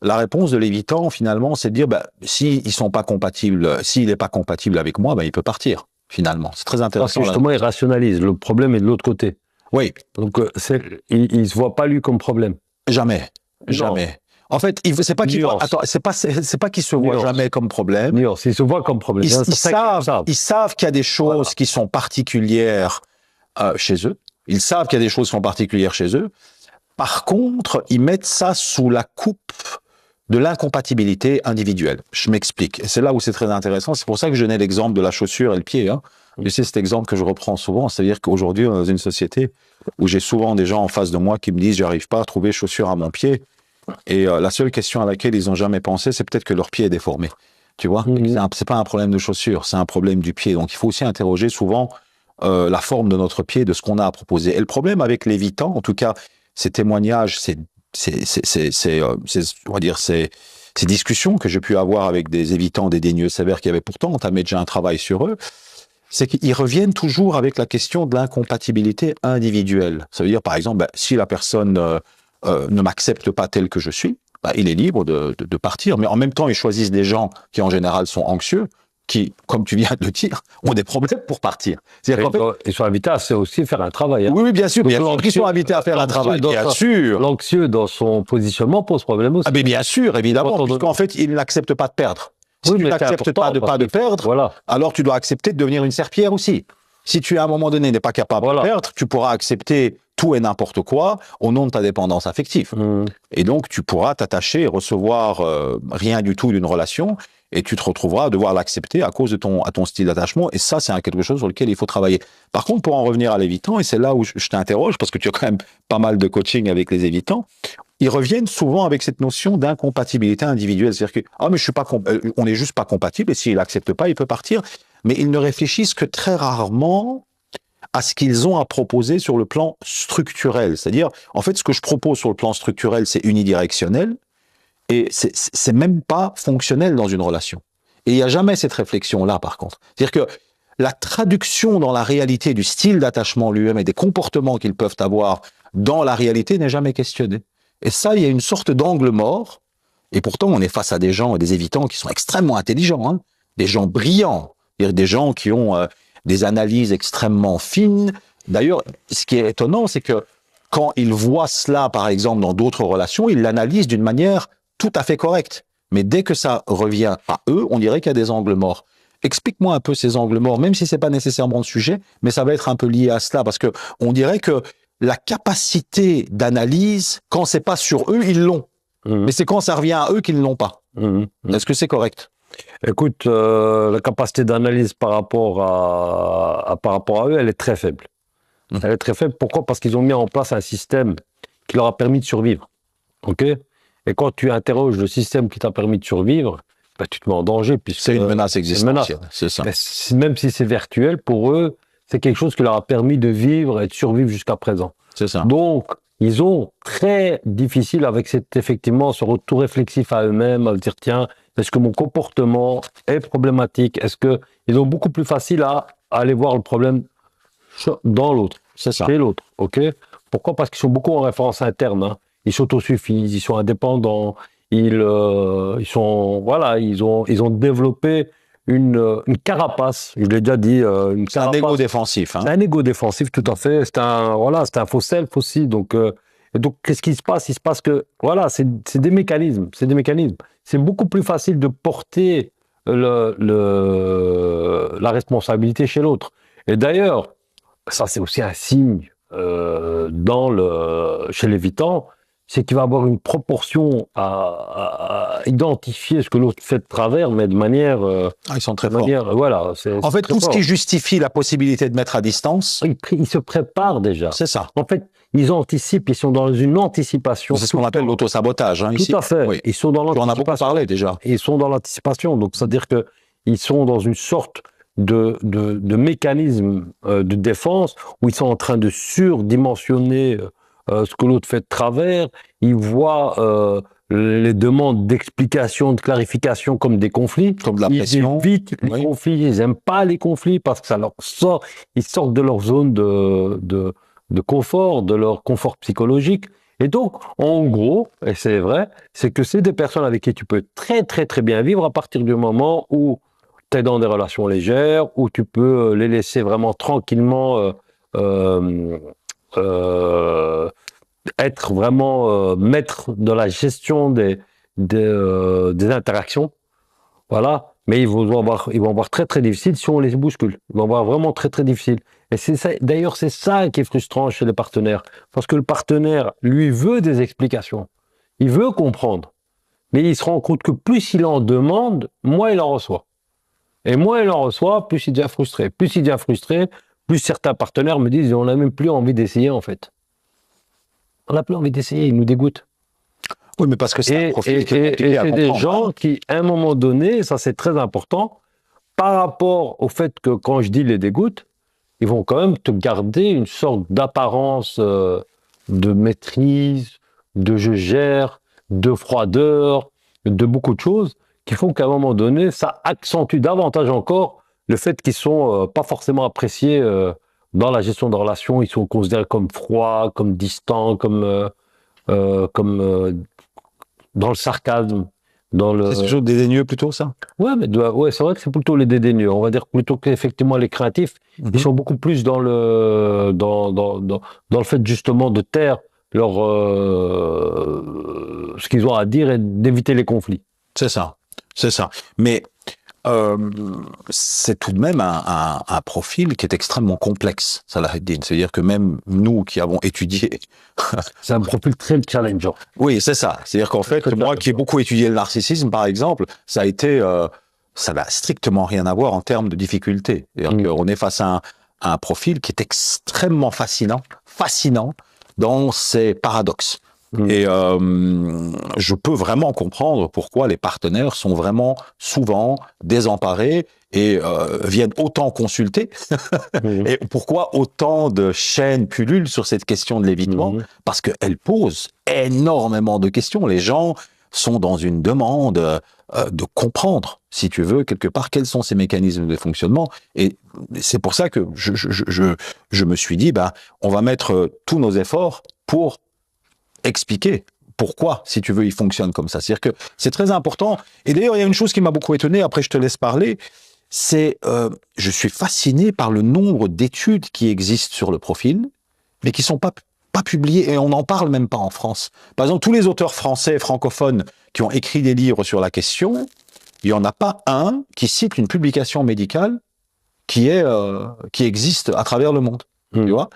la réponse de l'évitant, finalement, c'est de dire, s'ils sont pas compatibles, s'il n'est pas compatible avec moi, il peut partir. Finalement, c'est très intéressant. Parce que justement, il rationalise. Le problème est de l'autre côté. Oui. Donc, il se voit pas lui comme problème. Jamais. En fait, c'est pas qu'il se voit jamais comme problème. Nuance. Il se voit comme problème. Ils savent qu'il y a des choses qui sont particulières chez eux. Ils savent qu'il y a des choses qui sont particulières chez eux. Par contre, ils mettent ça sous la coupe de l'incompatibilité individuelle. Je m'explique. Et c'est là où c'est très intéressant. C'est pour ça que je donnais l'exemple de la chaussure et le pied. Hein. Et c'est cet exemple que je reprends souvent. C'est-à-dire qu'aujourd'hui, on est dans une société où j'ai souvent des gens en face de moi qui me disent « j'arrive pas à trouver chaussure à mon pied ». Et la seule question à laquelle ils n'ont jamais pensé, c'est peut-être que leur pied est déformé. Tu vois, c'est pas un problème de chaussure, c'est un problème du pied. Donc, il faut aussi interroger souvent la forme de notre pied, de ce qu'on a à proposer. Et le problème avec l'évitant, en tout cas, ces témoignages, on va dire, ces discussions que j'ai pu avoir avec des évitants des dénieux sévères qui avaient pourtant entamé déjà un travail sur eux, c'est qu'ils reviennent toujours avec la question de l'incompatibilité individuelle. Ça veut dire, par exemple, si la personne ne m'accepte pas tel que je suis, il est libre de partir. Mais en même temps, ils choisissent des gens qui, en général, sont anxieux, qui, comme tu viens de le dire, ont des problèmes pour partir. C'est-à-dire qu'en fait, Ils sont invités à aussi faire un travail. Hein. oui, oui, bien sûr, Donc, ils sont invités à faire un travail, bien sûr. L'anxieux dans son positionnement pose problème aussi. Ah, mais bien sûr, évidemment, Quand on puisqu'en fait, il n'accepte pas de perdre. Si Oui, tu mais c'est n'acceptes pas important de perdre, voilà. alors tu dois accepter de devenir une serpillière aussi. Si tu, à un moment donné, n'es pas capable de perdre, tu pourras accepter tout et n'importe quoi au nom de ta dépendance affective. Et donc, tu pourras t'attacher et recevoir rien du tout d'une relation, et tu te retrouveras à devoir l'accepter à cause de ton style d'attachement. Et ça, c'est quelque chose sur lequel il faut travailler. Par contre, pour en revenir à l'évitant, et c'est là où je t'interroge, parce que tu as quand même pas mal de coaching avec les évitants, ils reviennent souvent avec cette notion d'incompatibilité individuelle. C'est-à-dire que, ah, mais je suis pas, on n'est juste pas compatible, et s'il n'accepte pas, il peut partir. Mais ils ne réfléchissent que très rarement à ce qu'ils ont à proposer sur le plan structurel. C'est-à-dire, en fait, ce que je propose sur le plan structurel, c'est unidirectionnel, et c'est même pas fonctionnel dans une relation. Et il n'y a jamais cette réflexion-là, par contre. C'est-à-dire que la traduction dans la réalité du style d'attachement lui-même et des comportements qu'ils peuvent avoir dans la réalité n'est jamais questionnée. Et ça, il y a une sorte d'angle mort. Et pourtant, on est face à des gens, des évitants qui sont extrêmement intelligents, hein, des gens brillants, des gens qui ont des analyses extrêmement fines. D'ailleurs, ce qui est étonnant, c'est que quand ils voient cela, par exemple, dans d'autres relations, ils l'analysent d'une manière tout à fait correcte. Mais dès que ça revient à eux, on dirait qu'il y a des angles morts. Explique-moi un peu ces angles morts, même si c'est pas nécessairement le sujet, mais ça va être un peu lié à cela, parce que on dirait que la capacité d'analyse, quand c'est pas sur eux, ils l'ont. Mais c'est quand ça revient à eux qu'ils ne l'ont pas. Est-ce que c'est correct? Écoute, la capacité d'analyse par rapport à eux, elle est très faible. Elle est très faible. Pourquoi? Parce qu'ils ont mis en place un système qui leur a permis de survivre. Ok? Et quand tu interroges le système qui t'a permis de survivre, ben, tu te mets en danger. C'est une menace existentielle. C'est ça. Ben, même si c'est virtuel, pour eux, c'est quelque chose qui leur a permis de vivre et de survivre jusqu'à présent. C'est ça. Donc, ils ont très difficile avec effectivement ce retour réflexif à eux-mêmes, à dire tiens, est-ce que mon comportement est problématique? Est-ce que ils ont beaucoup plus facile à aller voir le problème dans l'autre, c'est ça, chez l'autre, ok? Pourquoi? Parce qu'ils sont beaucoup en référence interne. Hein. Ils s'autosuffisent, ils sont indépendants, ils ont développé une carapace, je l'ai déjà dit. C'est un égo défensif. Hein. C'est un égo défensif, tout à fait. C'est un faux self aussi. Donc, qu'est-ce qui se passe? Il se passe que, voilà, c'est des mécanismes. C'est des mécanismes. C'est beaucoup plus facile de porter la responsabilité chez l'autre. Et d'ailleurs, ça, c'est aussi un signe chez l'évitant, c'est qu'il va avoir une proportion à identifier ce que l'autre fait de travers, mais de manière... ils sont très forts. Voilà, en fait, tout ce qui justifie la possibilité de mettre à distance... Ils se préparent déjà. C'est ça. En fait, ils anticipent, ils sont dans une anticipation. C'est ce qu'on appelle l'autosabotage, hein, ici. Tout à fait. Oui. Ils sont dans l'anticipation. On en a beaucoup parlé déjà. Ils sont dans l'anticipation. Donc, c'est-à-dire qu'ils sont dans une sorte de mécanisme de défense où ils sont en train de surdimensionner ce que l'autre fait de travers. Ils voient les demandes d'explication, de clarification comme des conflits. Comme de la pression. Ils évitent les conflits. Ils n'aiment pas les conflits parce que ça leur sort. Ils sortent de leur zone de confort, de leur confort psychologique. Et donc, en gros, et c'est vrai, c'est que c'est des personnes avec qui tu peux très, très, très bien vivre à partir du moment où tu es dans des relations légères, où tu peux les laisser vraiment tranquillement être vraiment maître de la gestion des interactions. Voilà. Mais ils vont avoir très, très difficile si on les bouscule. Ils vont avoir vraiment très, très difficile. Et d'ailleurs, c'est ça qui est frustrant chez les partenaires. Parce que le partenaire, lui, veut des explications. Il veut comprendre. Mais il se rend compte que plus il en demande, moins il en reçoit. Et moins il en reçoit, plus il devient frustré. Plus il devient frustré, plus certains partenaires me disent on n'a même plus envie d'essayer, en fait. On n'a plus envie d'essayer, ils nous dégoûtent. Oui, mais parce que c'est un profil qui est compliqué à comprendre. C'est des gens qui, à un moment donné, ça c'est très important, par rapport au fait que quand je dis les dégoûtent, ils vont quand même te garder une sorte d'apparence de maîtrise, de je gère, de froideur, de beaucoup de choses qui font qu'à un moment donné, ça accentue davantage encore le fait qu'ils sont pas forcément appréciés dans la gestion de relations. Ils sont considérés comme froids, comme distants, comme dans le sarcasme. dans le... C'est toujours dédaigneux plutôt, ça? Ouais, mais ouais, c'est vrai que c'est plutôt les dédaigneux. On va dire plutôt qu'effectivement les créatifs, Mhm. ils sont beaucoup plus dans le fait justement de taire leur, ce qu'ils ont à dire et d'éviter les conflits. C'est ça, c'est ça. Mais euh, c'est tout de même un profil qui est extrêmement complexe, Salahuddin. C'est-à-dire que même nous qui avons étudié, C'est un profil très challengeant. oui, c'est ça. C'est-à-dire qu'en fait, Très moi qui ai challengeant. beaucoup étudié le narcissisme, par exemple, ça a été, ça n'a strictement rien à voir en termes de difficulté. C'est-à-dire Mm. qu'on est face à un profil qui est extrêmement fascinant dans ses paradoxes. Mm. Et je peux vraiment comprendre pourquoi les partenaires sont vraiment souvent désemparés et viennent autant consulter Mm. et pourquoi autant de chaînes pullulent sur cette question de l'évitement, Mm. parce qu'elle pose énormément de questions. Les gens sont dans une demande de comprendre, si tu veux, quelque part, quels sont ces mécanismes de fonctionnement. Et c'est pour ça que je me suis dit, bah, on va mettre tous nos efforts pour expliquer pourquoi, si tu veux, il fonctionne comme ça. C'est-à-dire que c'est très important. Et d'ailleurs, il y a une chose qui m'a beaucoup étonné, après je te laisse parler, c'est je suis fasciné par le nombre d'études qui existent sur le profil, mais qui sont pas publiées, et on n'en parle même pas en France. Par exemple, tous les auteurs français francophones qui ont écrit des livres sur la question, il n'y en a pas un qui cite une publication médicale qui existe à travers le monde. Mm. Tu vois?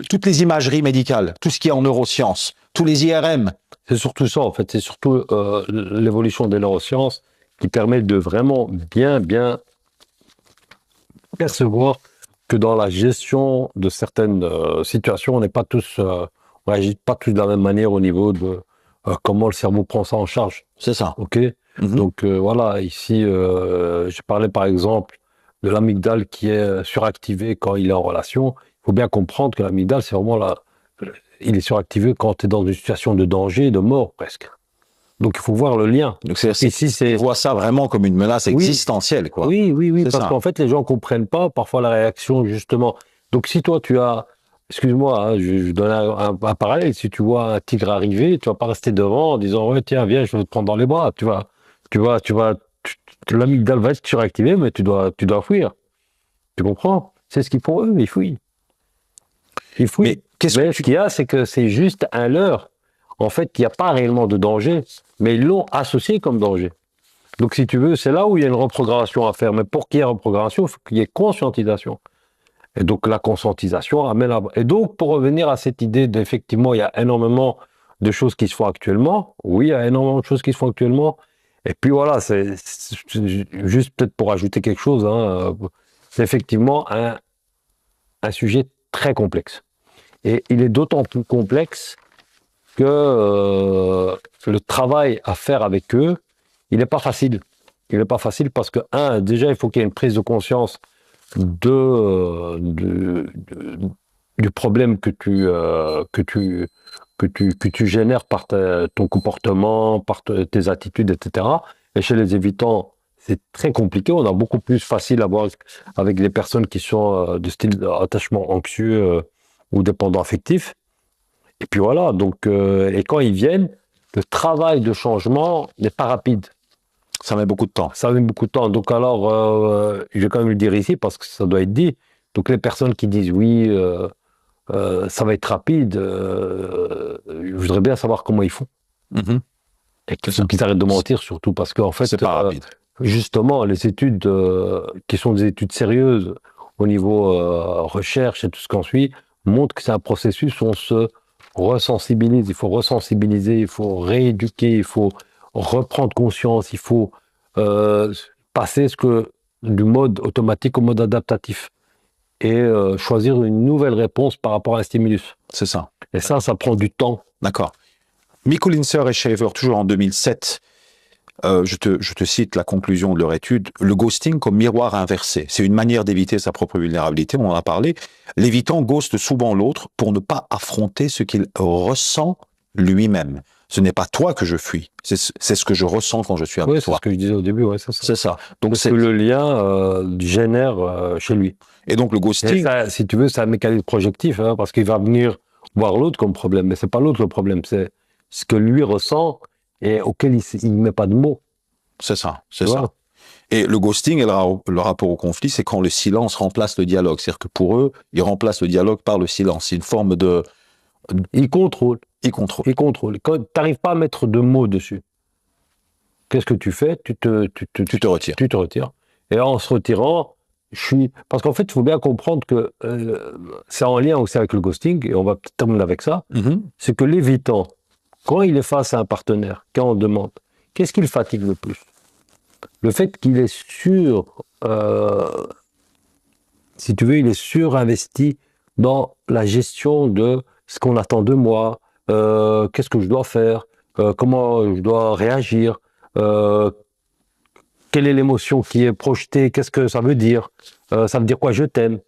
Toutes les imageries médicales, tout ce qui est en neurosciences, tous les IRM. C'est surtout ça, en fait. C'est surtout l'évolution des neurosciences qui permet de vraiment bien percevoir que dans la gestion de certaines situations, on n'est pas tous, on réagit pas tous de la même manière au niveau de comment le cerveau prend ça en charge. C'est ça. Ok. Mhm. Donc voilà, ici, je parlais par exemple de l'amygdale qui est suractivée quand il est en relation. Il faut bien comprendre que l'amygdale, c'est vraiment il est suractivé quand tu es dans une situation de danger, de mort presque. Donc il faut voir le lien. Donc Ici, c'est on voit ça vraiment comme une menace oui, existentielle, quoi. oui, C'est parce ça. qu'en fait, les gens comprennent pas parfois la réaction, justement. Donc, si toi, tu as, excuse-moi, hein, je donne un parallèle, si tu vois un tigre arriver, tu vas pas rester devant en disant, ouais, tiens, viens, je vais te prendre dans les bras. L'amygdale va être suractivée, mais tu dois fuir. Tu comprends? C'est ce qu'ils font eux, ils fuient. Ils fuient. Mais qu'est-ce Mais que ce qu'il y a, c'est que c'est juste un leurre. En fait, il n'y a pas réellement de danger, mais ils l'ont associé comme danger. Donc, si tu veux, c'est là où il y a une reprogrammation à faire. Mais pour qu'il y ait reprogrammation, il faut qu'il y ait conscientisation. Et donc, la conscientisation amène à... Et donc, pour revenir à cette idée d'effectivement, il y a énormément de choses qui se font actuellement. Oui, il y a énormément de choses qui se font actuellement. Et puis voilà, c'est juste peut-être pour ajouter quelque chose, hein, c'est effectivement un sujet très complexe. Et il est d'autant plus complexe que le travail à faire avec eux, il n'est pas facile. Il n'est pas facile parce que, déjà, il faut qu'il y ait une prise de conscience du problème que tu génères par ton comportement, par tes attitudes, etc. Et chez les évitants, c'est très compliqué. On a beaucoup plus facile à voir avec les personnes qui sont de style d'attachement anxieux ou dépendant affectif. Et puis voilà, donc, et quand ils viennent, le travail de changement n'est pas rapide. ça met beaucoup de temps. Ça met beaucoup de temps. Donc alors, je vais quand même le dire ici parce que ça doit être dit. Donc les personnes qui disent oui, ça va être rapide, je voudrais bien savoir comment ils font. Mhm. Et qu'ils arrêtent de mentir surtout parce qu'en fait, C'est pas rapide. justement, les études qui sont des études sérieuses au niveau recherche et tout ce qu'on suit montrent que c'est un processus où on se resensibilise. Il faut resensibiliser, il faut rééduquer, il faut reprendre conscience, il faut passer du mode automatique au mode adaptatif et choisir une nouvelle réponse par rapport à un stimulus. C'est ça. Et ça prend du temps. D'accord. Mikulincer et Shaver, toujours en 2007, je te cite la conclusion de leur étude, le ghosting comme miroir inversé. C'est une manière d'éviter sa propre vulnérabilité, on en a parlé. L'évitant ghoste souvent l'autre pour ne pas affronter ce qu'il ressent lui-même. Ce n'est pas toi que je fuis, c'est ce que je ressens quand je suis avec Oui, c'est toi. ce que je disais au début, ouais, c'est ça. C'est ça. Donc Parce que le lien génère chez lui. et donc le Et ghosting, ça, si tu veux, c'est un mécanisme projectif, hein, parce qu'il va venir voir l'autre comme problème. Mais c'est pas l'autre le problème, c'est ce que lui ressent et auquel il ne met pas de mots. C'est ça, Tu c'est ça. vois. Et le ghosting et le rapport au conflit, c'est quand le silence remplace le dialogue. C'est-à-dire que pour eux, ils remplacent le dialogue par le silence. C'est une forme de... Ils contrôlent. Ils contrôlent. Ils contrôlent. Quand tu n'arrives pas à mettre de mots dessus, qu'est-ce que tu fais? Tu te retires. Tu te retires. Et en se retirant, parce qu'en fait, il faut bien comprendre que c'est en lien aussi avec le ghosting, et on va peut-être terminer avec ça, c'est que l'évitant, quand il est face à un partenaire, quand on demande, qu'est-ce qui le fatigue le plus? Le fait qu'il est si tu veux, il est surinvesti dans la gestion de ce qu'on attend de moi, qu'est-ce que je dois faire, comment je dois réagir, quelle est l'émotion qui est projetée, qu'est-ce que ça veut dire quoi je t'aime,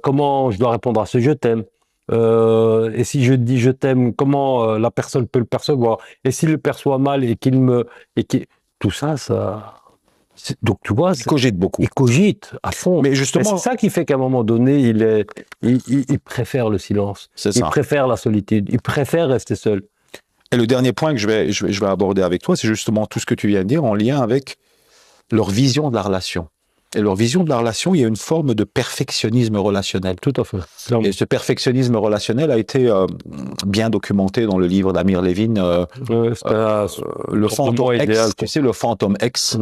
comment je dois répondre à ce je t'aime, et si je dis je t'aime, comment la personne peut le percevoir, et s'il le perçoit mal tout ça, donc tu vois, Ils cogitent beaucoup. il cogite à fond. Mais justement, c'est ça qui fait qu'à un moment donné, il préfère le silence. C'est Il ça. préfère la solitude. Il préfère rester seul. Et le dernier point que je vais aborder avec toi, c'est justement tout ce que tu viens de dire en lien avec leur vision de la relation. Et leur vision de la relation, il y a une forme de perfectionnisme relationnel. Tout à fait. Et ce perfectionnisme relationnel a été bien documenté dans le livre d'Amir Levin, le fantôme idéal, X. Tu sais, le fantôme X,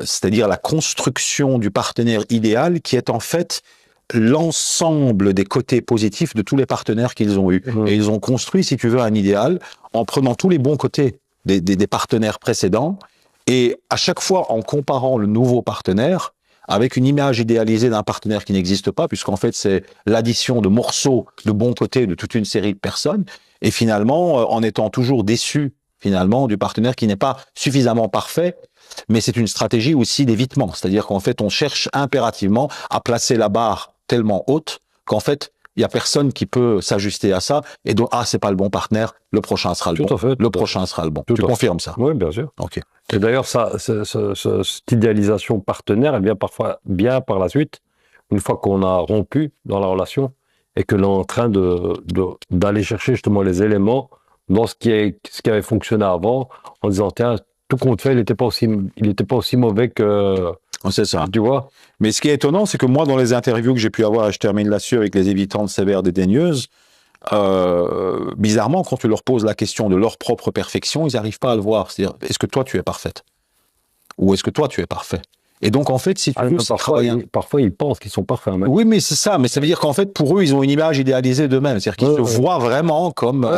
c'est-à-dire la construction du partenaire idéal qui est en fait l'ensemble des côtés positifs de tous les partenaires qu'ils ont eus. Et ils ont construit, si tu veux, un idéal en prenant tous les bons côtés des partenaires précédents et à chaque fois en comparant le nouveau partenaire avec une image idéalisée d'un partenaire qui n'existe pas, puisqu'en fait c'est l'addition de morceaux de bons côtés de toute une série de personnes, et finalement en étant toujours déçu finalement du partenaire qui n'est pas suffisamment parfait. Mais c'est une stratégie aussi d'évitement, c'est-à-dire qu'en fait on cherche impérativement à placer la barre tellement haute qu'en fait il y a personne qui peut s'ajuster à ça, et donc c'est pas le bon partenaire, le prochain sera le bon. Le prochain sera le bon. Tu confirmes ça? Oui, bien sûr. Ok. Et d'ailleurs, cette idéalisation partenaire, elle vient parfois bien par la suite, une fois qu'on a rompu dans la relation et que l'on est en train d'aller chercher justement les éléments dans ce qui avait fonctionné avant, en disant tiens, tout compte fait, il n'était pas aussi mauvais que. C'est ça. Tu vois. Mais ce qui est étonnant, c'est que moi, dans les interviews que j'ai pu avoir, et je termine là-dessus avec les évitantes sévères dédaigneuses, bizarrement, quand tu leur poses la question de leur propre perfection, ils n'arrivent pas à le voir. C'est-à-dire, est-ce que toi, tu es parfaite? Ou est-ce que toi, tu es parfait? Et donc, en fait, si tu veux... Parfois, ils pensent qu'ils sont parfaits. Même. Oui, mais c'est ça. Mais ça veut dire qu'en fait, pour eux, ils ont une image idéalisée d'eux-mêmes. C'est-à-dire qu'ils se voient vraiment comme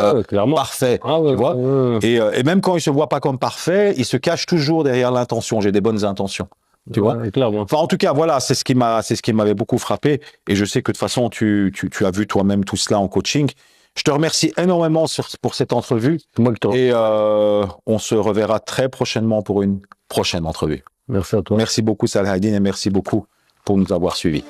parfaits. Tu vois et même quand ils se voient pas comme parfaits, ils se cachent toujours derrière l'intention. J'ai des bonnes intentions. Tu vois enfin, en tout cas, voilà, c'est ce qui m'avait beaucoup frappé. Et je sais que de toute façon, tu as vu toi-même tout cela en coaching. Je te remercie énormément pour cette entrevue. Et on se reverra très prochainement pour une prochaine entrevue. Merci à toi. Merci beaucoup, Salahadine, et merci beaucoup pour nous avoir suivis.